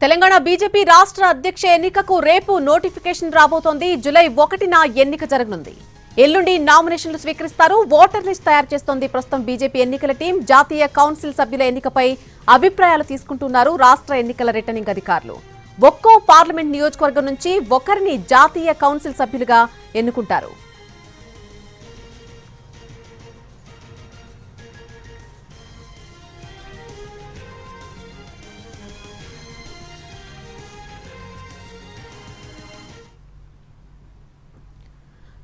Telangana BJP రాష్ట్ర అధ్యక్ష ఎన్నికకు రేపు నోటిఫికేషన్ రాబోతోంది. జూలై 1న ఎన్నిక జరగనుంది. ఎల్లుండి నామినేషన్లు స్వీకరిస్తారు. ఓటర్ లిస్ట్ తయారు చేస్తోంది ప్రస్తుతం బీజేపీ ఎన్నికల టీం. జాతీయ కౌన్సిల్ సభ్యుల ఎన్నికపై అభిప్రాయాలు తీసుకుంటున్నారు రాష్ట్ర ఎన్నికల రిటర్నింగ్ అధికారులు. ఒక్కో పార్లమెంట్ నియోజకవర్గం నుంచి ఒకరిని జాతీయ కౌన్సిల్ సభ్యులుగా ఎన్నుకుంటారు.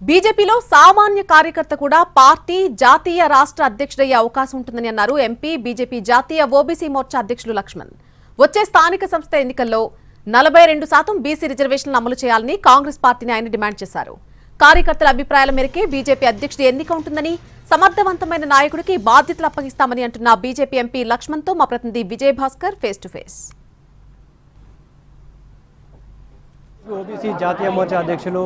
బీజేపీలో సామాన్య కార్యకర్త కూడా పార్టీ జాతీయ రాష్ట్ర అధ్యక్షుడయ్యే అవకాశం ఉంటుందని అన్నారు ఎంపీ బీజేపీ జాతీయ ఓబీసీ మోర్చా అధ్యక్షులు లక్ష్మణ్. వచ్చే స్థానిక సంస్థ ఎన్నికల్లో 42% బీసీ రిజర్వేషన్లు అమలు చేయాలని కాంగ్రెస్ పార్టీని ఆయన డిమాండ్ చేశారు. కార్యకర్తల అభిప్రాయాల మేరకే బీజేపీ అధ్యక్షుడి ఎన్నిక ఉంటుందని, సమర్థవంతమైన నాయకుడికి బాధ్యతలు అప్పగిస్తామని అంటున్న బీజేపీ ఎంపీ లక్ష్మణ్తో మా ప్రతినిధి Vijay Bhaskar face to face. OBC జాతీయ మోర్చా అధ్యక్షులు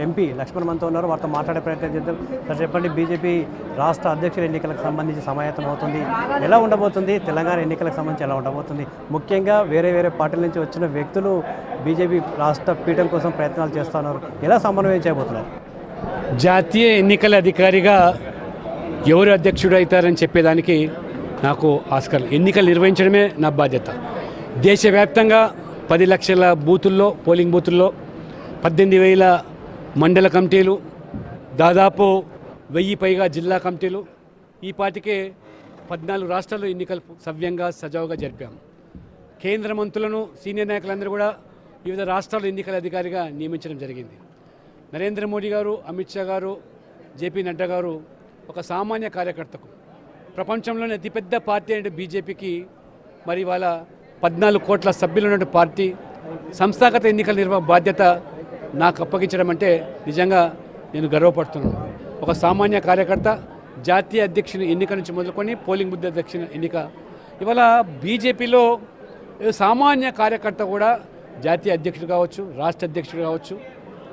ఎంపీ లక్ష్మణ్ మనతో ఉన్నారు. వారితో మాట్లాడే ప్రయత్నం చేద్దాం. సార్ చెప్పండి, బీజేపీ రాష్ట్ర అధ్యక్షుల ఎన్నికలకు సంబంధించి సమాయత్తం అవుతుంది. ఎలా ఉండబోతుంది? తెలంగాణ ఎన్నికలకు సంబంధించి ఎలా ఉండబోతుంది? ముఖ్యంగా వేరే పార్టీల నుంచి వచ్చిన వ్యక్తులు బీజేపీ రాష్ట్ర పీఠం కోసం ప్రయత్నాలు చేస్తున్నారు. ఎలా సమన్వయం చేయబోతున్నారు? జాతీయ ఎన్నికల అధికారిగా ఎవరు అధ్యక్షుడు అవుతారని చెప్పేదానికి నాకు ఆస్కారం. ఎన్నికలు నిర్వహించడమే నా బాధ్యత. దేశవ్యాప్తంగా 10 లక్షల బూతుల్లో, పోలింగ్ బూతుల్లో 18,000 మండల కమిటీలు, దాదాపు 1000 పైగా జిల్లా కమిటీలు, ఈ పాటికే 14 రాష్ట్రాల్లో ఎన్నికలు సవ్యంగా సజావుగా జరిపాము. కేంద్ర మంత్రులను, సీనియర్ నాయకులందరూ కూడా వివిధ రాష్ట్రాల్లో ఎన్నికల అధికారిగా నియమించడం జరిగింది. నరేంద్ర మోడీ గారు, అమిత్ షా గారు, జేపీ నడ్డా గారు ఒక సామాన్య కార్యకర్తకు, ప్రపంచంలోనే అతిపెద్ద పార్టీ అంటే బీజేపీకి మరి వాళ్ళ 14 కోట్ల సభ్యులు ఉన్న పార్టీ సంస్థాగత ఎన్నికల బాధ్యత నాకు అప్పగించడం అంటే నిజంగా నేను గర్వపడుతున్నాను. ఒక సామాన్య కార్యకర్త జాతీయ అధ్యక్షుని ఎన్నిక నుంచి మొదలుకొని పోలింగ్ బూత్ అధ్యక్షుని ఎన్నిక, ఇవాళ బీజేపీలో సామాన్య కార్యకర్త కూడా జాతీయ అధ్యక్షుడు కావచ్చు, రాష్ట్ర అధ్యక్షుడు కావచ్చు.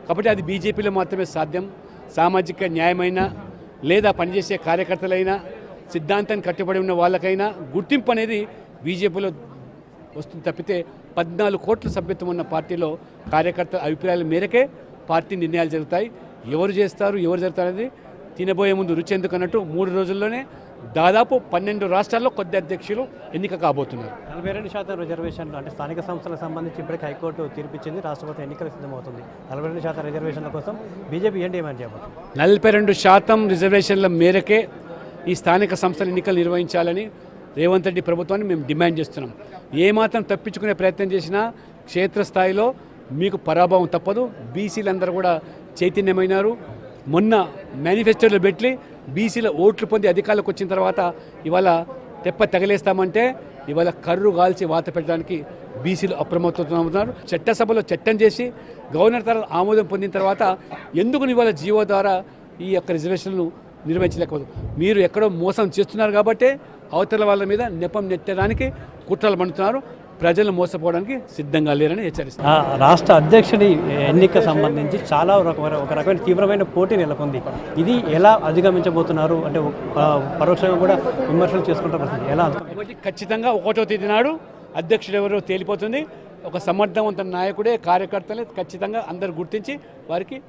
కాబట్టి అది బీజేపీలో మాత్రమే సాధ్యం. సామాజిక న్యాయమైన లేదా పనిచేసే కార్యకర్తలైనా, సిద్ధాంతాన్ని కట్టుబడి ఉన్న వాళ్ళకైనా గుర్తింపు అనేది బీజేపీలో వస్తుంది తప్పితే 14 కోట్ల సభ్యత్వం ఉన్న పార్టీలో కార్యకర్తల అభిప్రాయాల మేరకే పార్టీ నిర్ణయాలు జరుగుతాయి. ఎవరు చేస్తారు, ఎవరు జరుగుతారనేది తినబోయే ముందు రుచి ఎందుకు అన్నట్టు 3 రోజుల్లోనే దాదాపు 12 రాష్ట్రాల్లో కొద్ది అధ్యక్షులు ఎన్నిక కాబోతున్నారు. 42% రిజర్వేషన్లు అంటే స్థానిక సంస్థలకు సంబంధించి ఇప్పటికే హైకోర్టు తీర్పిచ్చింది. రాష్ట్రపతి ఎన్నికలకు సిద్ధమవుతుంది. 42% రిజర్వేషన్ల కోసం బీజేపీ ఏం డిమాండ్ చేయబోతుంది? 42% రిజర్వేషన్ల మేరకే ఈ స్థానిక సంస్థల ఎన్నికలు నిర్వహించాలని రేవంత్ రెడ్డి ప్రభుత్వాన్ని మేము డిమాండ్ చేస్తున్నాం. ఏమాత్రం తప్పించుకునే ప్రయత్నం చేసినా క్షేత్రస్థాయిలో మీకు పరాభవం తప్పదు. బీసీలందరూ కూడా చైతన్యమైనారు. మొన్న మేనిఫెస్టోలో పెట్టి బీసీల ఓట్లు పొంది అధికారులకు వచ్చిన తర్వాత ఇవాళ తెప్ప తగిలేస్తామంటే ఇవాళ కర్రు కాల్చి వాత పెట్టడానికి బీసీలు అప్రమత్తమవుతున్నారు. చట్టసభలో చట్టం చేసి గవర్నర్ తర్వాత ఆమోదం పొందిన తర్వాత ఎందుకు ఇవాళ జీవో ద్వారా ఈ యొక్క రిజర్వేషన్లు నిర్వహించలేకపోదు? మీరు ఎక్కడో మోసం చేస్తున్నారు కాబట్టి అవతల వాళ్ళ మీద నెపం నెట్టడానికి కుట్రలు పండుతున్నారు. ప్రజలు మోసపోవడానికి సిద్ధంగా లేరని హెచ్చరిస్తారు. రాష్ట్ర అధ్యక్షుడి ఎన్నిక సంబంధించి చాలా ఒక రకమైన తీవ్రమైన పోటీ నెలకొంది. ఇది ఎలా అధిగమించబోతున్నారు? అంటే పరోక్షంగా కూడా విమర్శలు చేసుకుంటారు. ఎలా? కాబట్టి ఖచ్చితంగా 1వ తేదీ నాడు అధ్యక్షుడు ఎవరో తేలిపోతుంది. ఒక సమర్థవంతమైన నాయకుడే, కార్యకర్తలే ఖచ్చితంగా అందరూ గుర్తించి వారికి